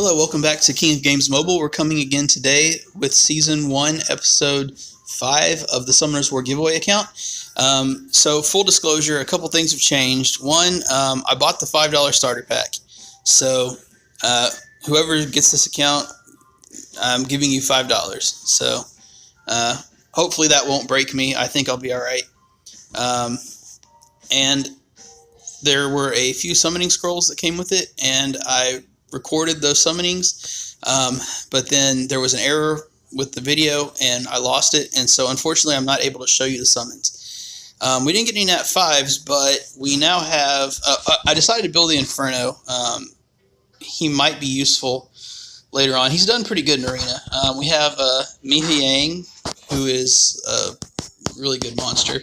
Hello, welcome back to King of Games Mobile. We're coming again today with Season 1, Episode 5 of the Summoners War giveaway account. So, full disclosure, a couple things have changed. One, I bought the $5 starter pack. So, whoever gets this account, I'm giving you $5. So, hopefully that won't break me. I think I'll be alright. And there were a few summoning scrolls that came with it, and I recorded those summonings, but then there was an error with the video and I lost it, and so unfortunately I'm not able to show you the summons. We didn't get any Nat 5s, but we now have I decided to build the Inferno. He might be useful later on. He's done pretty good in Arena. We have Miha Yang, who is a really good monster.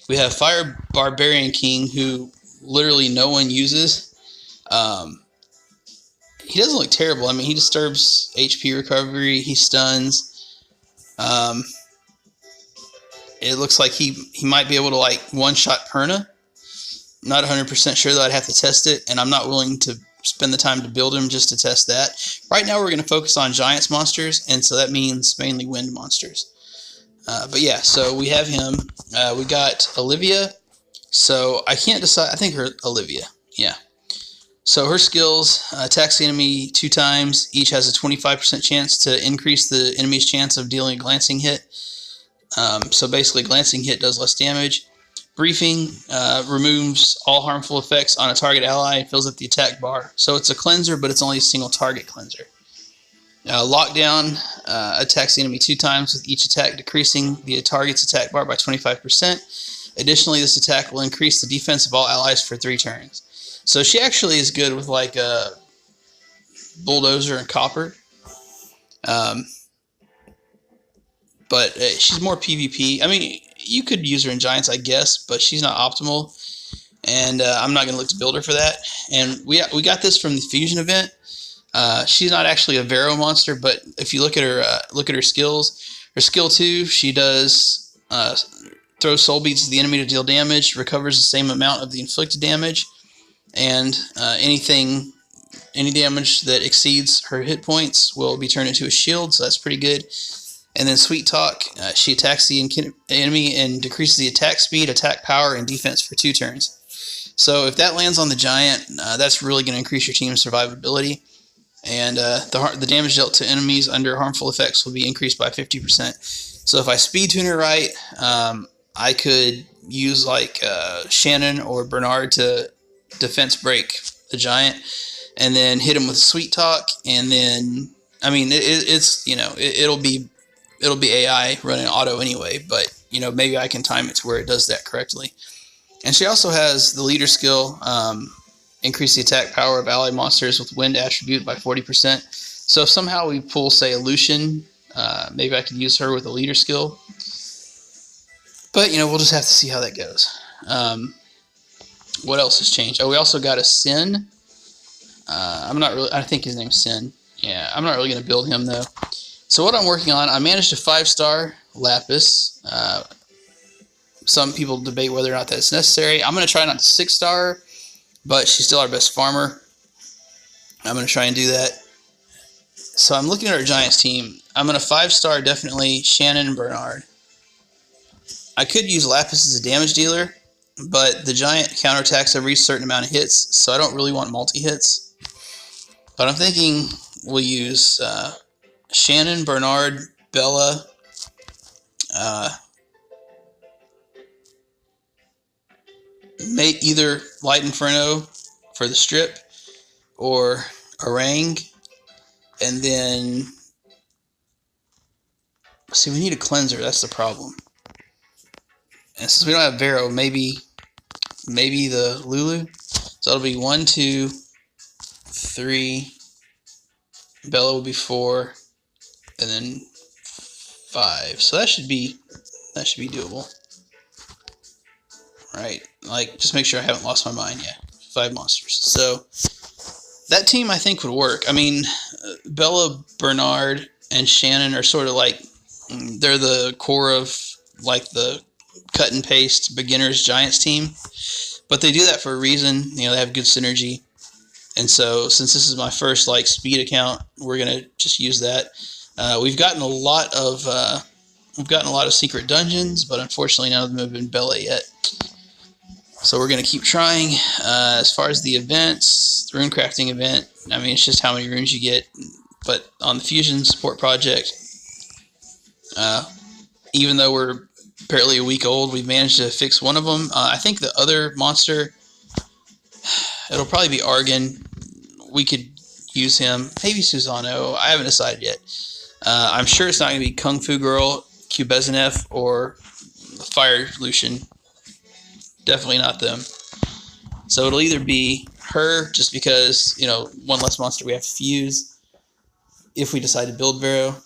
We have Fire Barbarian King, who literally no one uses. He doesn't look terrible. I mean, he disturbs HP recovery. He stuns. It looks like he might be able to like one-shot Perna. I'm not 100% sure that I'd have to test it, and I'm not willing to spend the time to build him just to test that. Right now we're going to focus on Giants monsters, and so that means mainly wind monsters. But yeah, so we have him. We got Olivia. So I can't decide. I think her Olivia. Yeah. So her skills, attacks the enemy 2 times, each has a 25% chance to increase the enemy's chance of dealing a glancing hit. So basically glancing hit does less damage. Briefing removes all harmful effects on a target ally and fills up the attack bar. So it's a cleanser, but it's only a single target cleanser. Lockdown attacks the enemy 2 times, with each attack decreasing the target's attack bar by 25%. Additionally, this attack will increase the defense of all allies for 3 turns. So she actually is good with like a Bulldozer and Copper. But she's more PvP. I mean, you could use her in Giants, I guess, but she's not optimal. And I'm not going to look to build her for that. And we got this from the Fusion event. She's not actually a Vero monster, but if you look at her skills, her skill 2, she does throw soul beats at the enemy to deal damage, recovers the same amount of the inflicted damage. And any damage that exceeds her hit points will be turned into a shield, so that's pretty good. And then Sweet Talk, she attacks the enemy and decreases the attack speed, attack power, and defense for 2 turns. So if that lands on the Giant, that's really going to increase your team's survivability. And the damage dealt to enemies under harmful effects will be increased by 50%. So if I speed tune her right, I could use like Shannon or Bernard to defense break the Giant, and then hit him with Sweet Talk, and then I mean it'll be AI running auto anyway, but maybe I can time it to where it does that correctly. And she also has the leader skill, increase the attack power of ally monsters with wind attribute by 40%. So if somehow we pull, say, a Lucian, maybe I could use her with a leader skill. But we'll just have to see how that goes. What else has changed? Oh, we also got a Sin. I think his name's Sin. Yeah, I'm not really going to build him, though. So what I'm working on, I managed a 5-star Lapis. Some people debate whether or not that's necessary. I'm going to try not to 6-star, but she's still our best farmer. I'm going to try and do that. So I'm looking at our Giants team. I'm going to 5-star definitely Shannon and Bernard. I could use Lapis as a damage dealer, but the Giant counterattacks every certain amount of hits, so I don't really want multi-hits. But I'm thinking we'll use Shannon, Bernard, Bella, either Light Inferno for the strip or Orang, and then see, we need a cleanser. That's the problem. And since we don't have Vero, maybe the Lulu. So it'll be 1, 2, 3. Bella will be 4, and then 5. So that should be doable. Right? Like, just make sure I haven't lost my mind. Yeah, 5 monsters. So that team I think would work. I mean, Bella, Bernard, and Shannon are sort of like, they're the core of like the cut and paste beginners Giants team, but they do that for a reason. They have good synergy. And so since this is my first like speed account, we're gonna just use that. We've gotten a lot of secret dungeons, but unfortunately none of them have been Bella yet. So we're gonna keep trying. As far as the events, the rune crafting event, I mean, it's just how many runes you get. But on the Fusion support project, even though we're barely a week old, we've managed to fix one of them. I think the other monster, it'll probably be Argon. We could use him. Maybe Susano. I haven't decided yet. I'm sure it's not going to be Kung Fu Girl, Cubezinef, or Fire Lucian. Definitely not them. So it'll either be her, just because, you know, one less monster we have to fuse. If we decide to build Vero,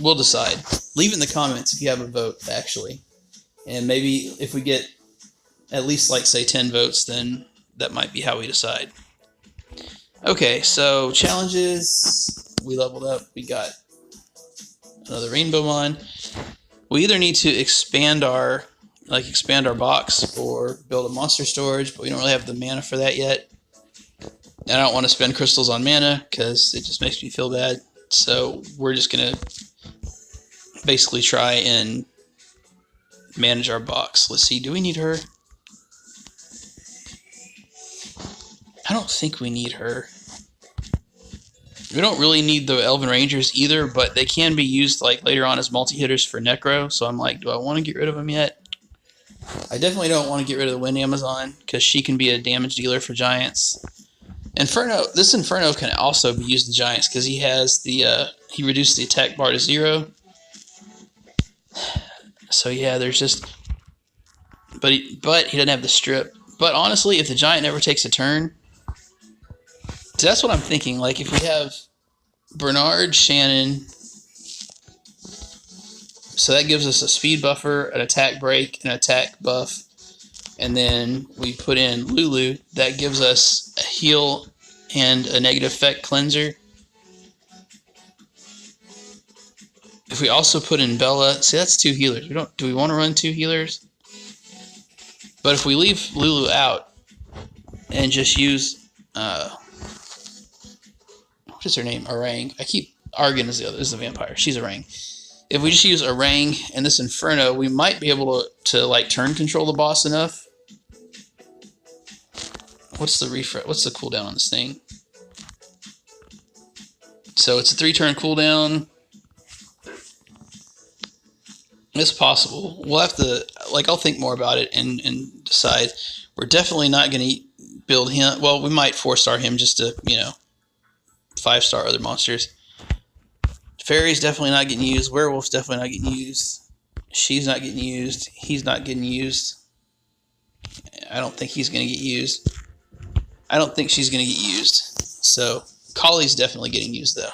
we'll decide. Leave it in the comments if you have a vote, actually. And maybe if we get at least, like, say, 10 votes, then that might be how we decide. Okay, so challenges. We leveled up. We got another Rainbow Mon. We either need to expand our box or build a monster storage, but we don't really have the mana for that yet. And I don't want to spend crystals on mana because it just makes me feel bad. So we're just going to basically try and manage our box. Let's see, do we need her? I don't think we need her. We don't really need the Elven Rangers either, but they can be used like later on as multi-hitters for Necro. So I'm like, do I want to get rid of them yet? I definitely don't want to get rid of the Wind Amazon because she can be a damage dealer for Giants. Inferno, this Inferno can also be used in Giants because he has the he reduced the attack bar to 0. So yeah, there's just, but he doesn't have the strip. But honestly, if the Giant never takes a turn, so that's what I'm thinking. Like if we have Bernard, Shannon, so that gives us a speed buffer, an attack break, an attack buff, and then we put in Lulu. That gives us a heal and a negative effect cleanser. If we also put in Bella, see that's 2 healers. Do we want to run 2 healers? But if we leave Lulu out and just use what is her name? Orang. Argon is the vampire. She's Orang. If we just use Orang and this Inferno, we might be able to like turn control the boss enough. What's the refresh? What's the cooldown on this thing? So it's a 3-turn cooldown. It's possible. We'll have to, like, I'll think more about it and decide. We're definitely not going to build him. Well, we might 4-star him just to, you know, 5-star other monsters. Fairy's definitely not getting used. Werewolf's definitely not getting used. She's not getting used. He's not getting used. I don't think he's going to get used. I don't think she's going to get used. So, Collie's definitely getting used, though.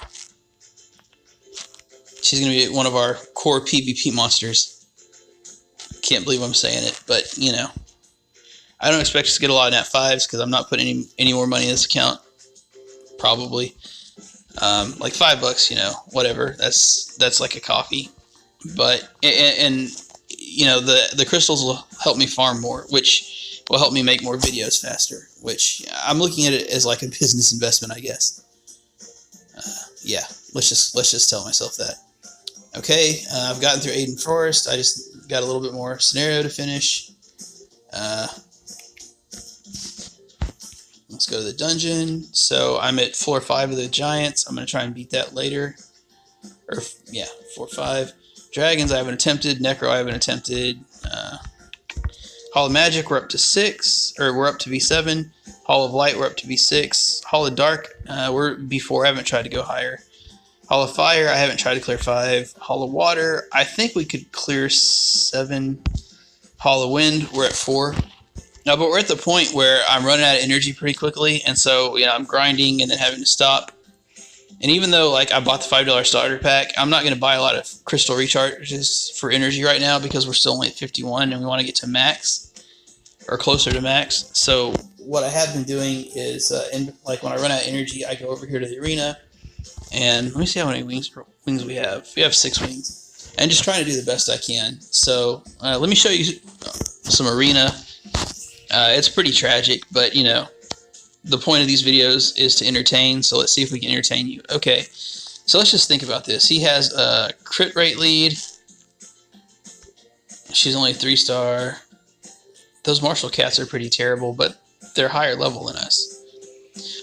She's going to be one of our core PvP monsters. Can't believe I'm saying it, but, you know. I don't expect us to get a lot of Nat 5s because I'm not putting any more money in this account. Probably. Like $5, you know, whatever. That's like a coffee. But, and you know, the crystals will help me farm more, which will help me make more videos faster, which I'm looking at it as like a business investment, I guess. Yeah, let's just tell myself that. Okay, I've gotten through Aiden Forest. I just got a little bit more scenario to finish. Let's go to the dungeon. So I'm at floor 5 of the Giants. I'm going to try and beat that later. Or, yeah, 4-5. Dragons I haven't attempted. Necro I haven't attempted. Hall of Magic, we're up to 6. Or we're up to V7. Hall of Light, we're up to V6. Hall of Dark, we're B4. I haven't tried to go higher. Hall of Fire, I haven't tried to clear 5. Hall of Water, I think we could clear 7. Hall of Wind, we're at 4. No, but we're at the point where I'm running out of energy pretty quickly, and so, you know, I'm grinding and then having to stop. And even though, like, I bought the $5 starter pack, I'm not going to buy a lot of crystal recharges for energy right now because we're still only at 51 and we want to get to max or closer to max. So what I have been doing is, like, when I run out of energy, I go over here to the arena, and let me see how many wings we have. We have 6 wings, and just trying to do the best I can. So let me show you some arena. It's pretty tragic, but, you know, the point of these videos is to entertain, so let's see if we can entertain you. Okay, so let's just think about this. He has a crit rate lead. She's only 3-star. Those Marshall cats are pretty terrible, but they're higher level than us.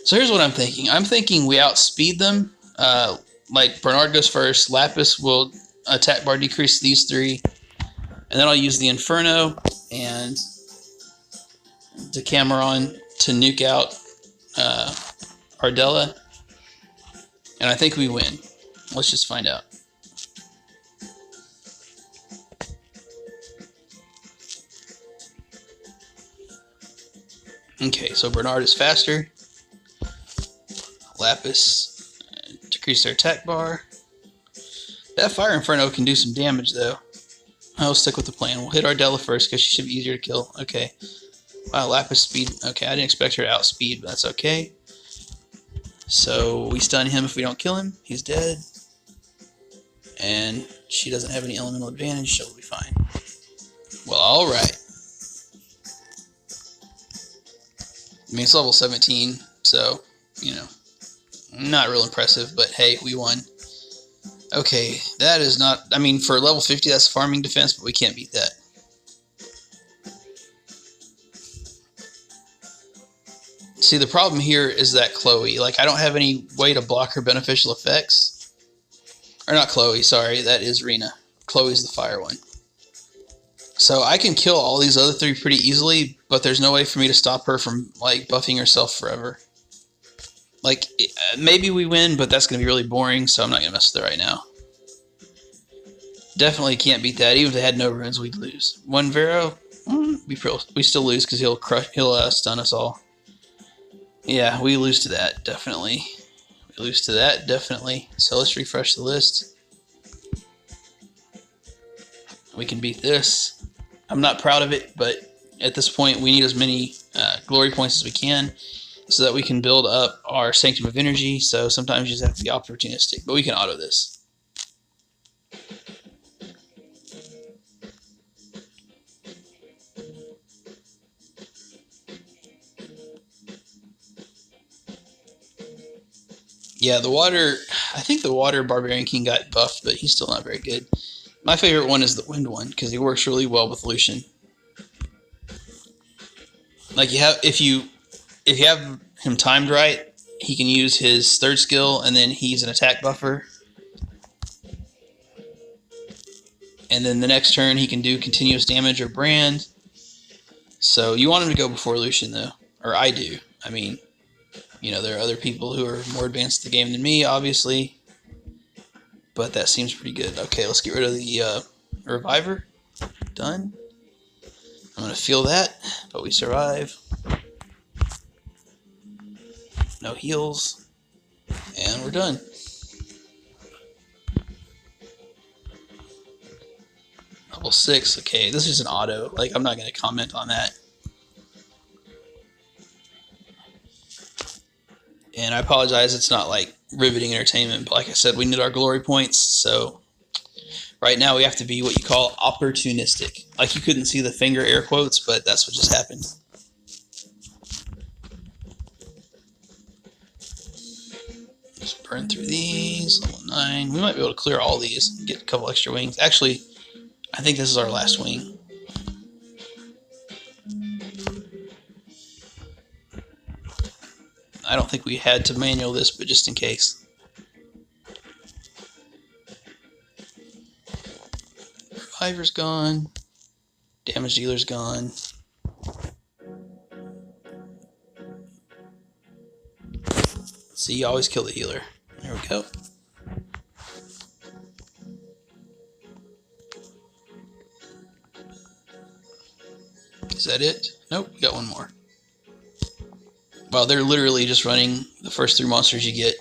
So here's what I'm thinking. I'm thinking we outspeed them. Like Bernard goes first. Lapis will attack bar decrease these 3. And then I'll use the Inferno and Decameron to nuke out Ardella. And I think we win. Let's just find out. Okay, so Bernard is faster. Lapis decrease their attack bar. That Fire Inferno can do some damage though. I'll stick with the plan. We'll hit Ardella first because she should be easier to kill. Okay. Wow, Lapis speed. Okay, I didn't expect her to outspeed, but that's okay. So we stun him if we don't kill him. He's dead. And she doesn't have any elemental advantage, so we'll be fine. Well, alright. I mean, it's level 17, so, you know, not real impressive, but hey, we won. Okay, that is not, I mean, for level 50, that's farming defense, but we can't beat that. See, the problem here is that Chloe, like, I don't have any way to block her beneficial effects. Or not Chloe, sorry, that is Rena. Chloe's the fire one. So I can kill all these other 3 pretty easily, but there's no way for me to stop her from, like, buffing herself forever. Like, maybe we win, but that's going to be really boring, so I'm not going to mess with it right now. Definitely can't beat that. Even if they had no runes, we'd lose. One Vero, we still lose because he'll stun us all. Yeah, we lose to that, definitely. We lose to that, definitely. So let's refresh the list. We can beat this. I'm not proud of it, but at this point we need as many glory points as we can so that we can build up our Sanctum of Energy. So sometimes you just have to be opportunistic, but we can auto this. Yeah, the water, I think the water Barbarian King got buffed, but he's still not very good. My favorite one is the wind one because he works really well with Lucian. Like if you have him timed right, he can use his 3rd skill and then he's an attack buffer. And then the next turn he can do continuous damage or brand. So you want him to go before Lucian though, or I do. I mean, you know, there are other people who are more advanced in the game than me, obviously. But that seems pretty good. Okay, let's get rid of the Reviver. Done. I'm going to feel that, but we survive. No heals. And we're done. Level 6. Okay, this is an auto. Like, I'm not going to comment on that. And I apologize, it's not like riveting entertainment, but like I said, we need our glory points, so right now we have to be what you call opportunistic. Like, you couldn't see the finger air quotes, but that's what just happened. Just burn through these, level 9. We might be able to clear all these and get a couple extra wings. Actually, I think this is our last wing. I don't think we had to manual this, but just in case. Reviver's gone. Damage dealer's gone. See, you always kill the healer. There we go. Is that it? Nope, we got one more. Well, they're literally just running the first 3 monsters you get.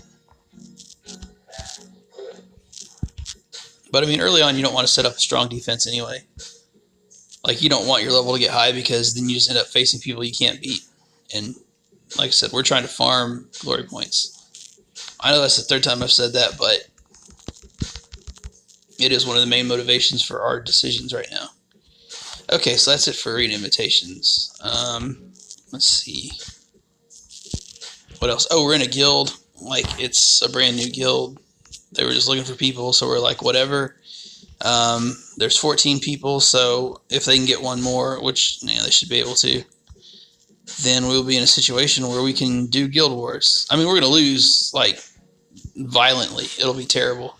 But I mean, early on you don't want to set up a strong defense anyway. Like, you don't want your level to get high because then you just end up facing people you can't beat. And like I said, we're trying to farm glory points. I know that's the 3rd time I've said that, but it is one of the main motivations for our decisions right now. Okay, so that's it for arena invitations. Let's see. What else? Oh, we're in a guild. Like, it's a brand new guild. They were just looking for people, so we're like, whatever. There's 14 people, so if they can get one more, which they should be able to, then we'll be in a situation where we can do guild wars. I mean, we're going to lose, like, violently. It'll be terrible.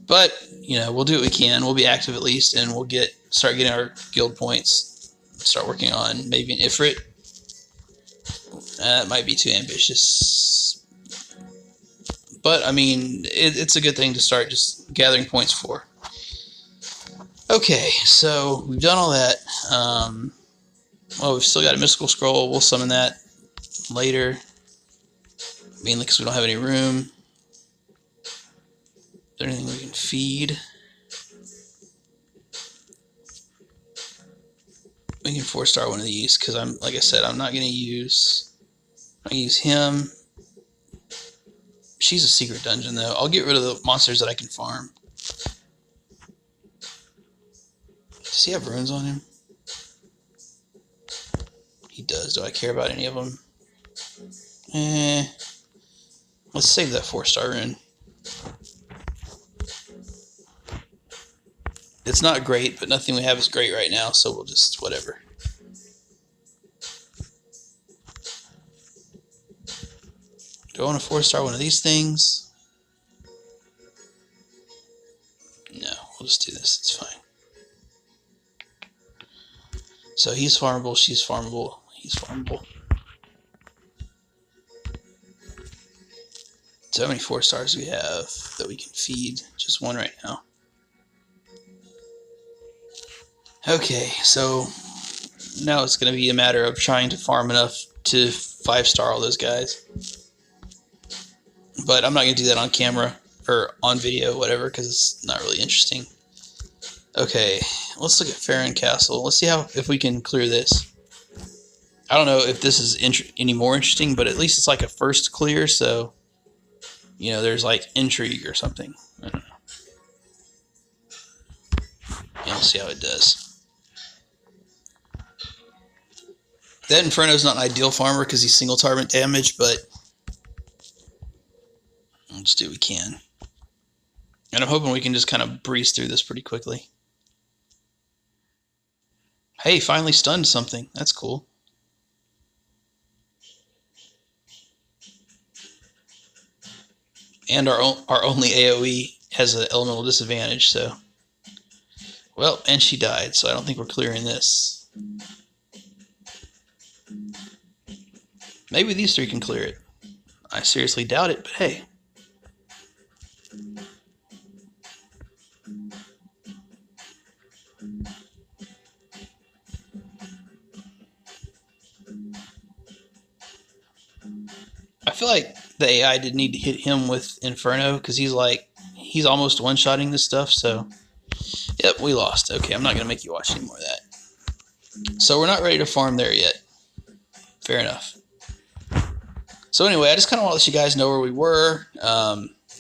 But, we'll do what we can. We'll be active at least, and we'll start getting our guild points. Start working on maybe an Ifrit. That might be too ambitious. But, I mean, it's a good thing to start just gathering points for. Okay, so we've done all that. Well, we've still got a mystical scroll. We'll summon that later. Mainly because we don't have any room. Is there anything we can feed? We can 4-star one of these because like I said, I'm not going to use him. She's a secret dungeon though. I'll get rid of the monsters that I can farm. Does he have runes on him? He does. Do I care about any of them? Let's save that 4-star rune. It's not great, but nothing we have is great right now, so we'll just whatever. Do I want to 4-star one of these things? No, we'll just do this. It's fine. So he's farmable, she's farmable, he's farmable. So how many 4-stars do we have that we can feed? Just one right now. Okay, so now it's going to be a matter of trying to farm enough to 5-star all those guys. But I'm not going to do that on camera or on video, whatever, because it's not really interesting. Okay, let's look at Farron Castle. Let's see if we can clear this. I don't know if this is any more interesting, but at least it's like a first clear, so there's like intrigue or something. I don't know. Yeah, we'll see how it does. That Inferno's not an ideal farmer because he's single target damage, but we'll just do what we can. And I'm hoping we can just kind of breeze through this pretty quickly. Hey, finally stunned something. That's cool. And our only AoE has an elemental disadvantage, so... Well, and she died, so I don't think we're clearing this. Maybe these three can clear it. I seriously doubt it, but hey. I feel like the AI did need to hit him with Inferno because he's almost one-shotting this stuff, so yep, we lost. Okay, I'm not going to make you watch any more of that. So we're not ready to farm there yet. Fair enough. So anyway, I just kind of want to let you guys know where we were.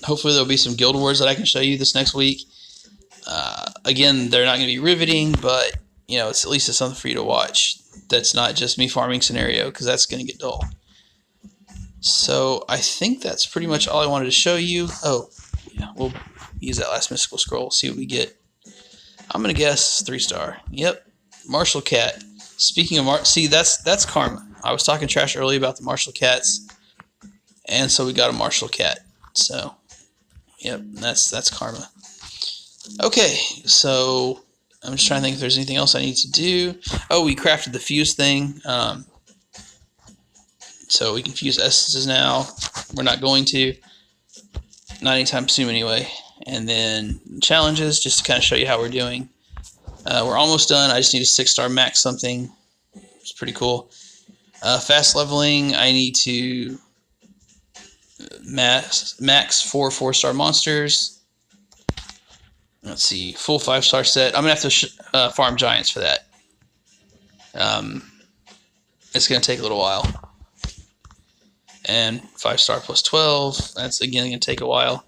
Hopefully there'll be some guild wars that I can show you this next week. Again, they're not going to be riveting, but it's at least something for you to watch. That's not just me farming scenario, because that's going to get dull. So I think that's pretty much all I wanted to show you. Oh, yeah, we'll use that last mystical scroll, see what we get. I'm going to guess 3-star. Yep, Martial Cat. Speaking of see, that's karma. I was talking trash earlier about the Martial Cats, and so we got a Martial Cat. So, yep, that's karma. Okay, so I'm just trying to think if there's anything else I need to do. Oh, we crafted the fuse thing. So we can fuse essences now. We're not going to. Not anytime soon anyway. And then challenges, just to kind of show you how we're doing. We're almost done. I just need a 6-star max something. It's pretty cool. Fast leveling, I need to max 4 4-star monsters. Let's see, full 5-star set. I'm going to have to farm giants for that. It's going to take a little while. And 5-star plus 12. That's again going to take a while.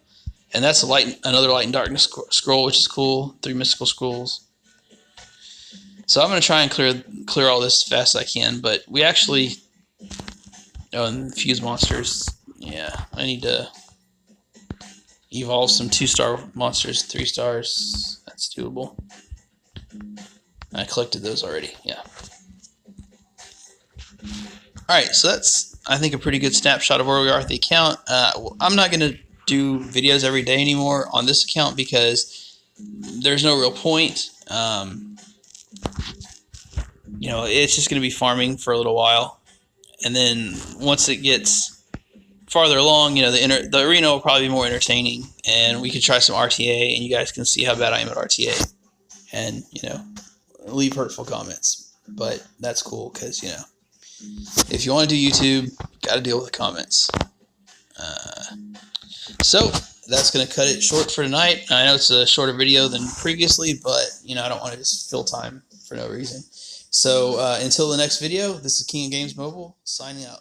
And that's another light and darkness scroll, which is cool. 3 mystical scrolls. So I'm going to try and clear all this as fast as I can. But we actually Oh, and fuse monsters. Yeah, I need to evolve some 2-star monsters, 3 stars. That's doable. I collected those already. Yeah. Alright, so that's, I think, a pretty good snapshot of where we are with the account. I'm not going to do videos every day anymore on this account because there's no real point. You know, it's just going to be farming for a little while. And then once it gets farther along, you know, the arena will probably be more entertaining. And we could try some RTA, and you guys can see how bad I am at RTA. And, you know, leave hurtful comments. But that's cool because, you know, if you want to do YouTube, got to deal with the comments. So that's going to cut it short for tonight. I know it's a shorter video than previously, but you know I don't want to just fill time for no reason. So until the next video, this is King of Games Mobile signing out.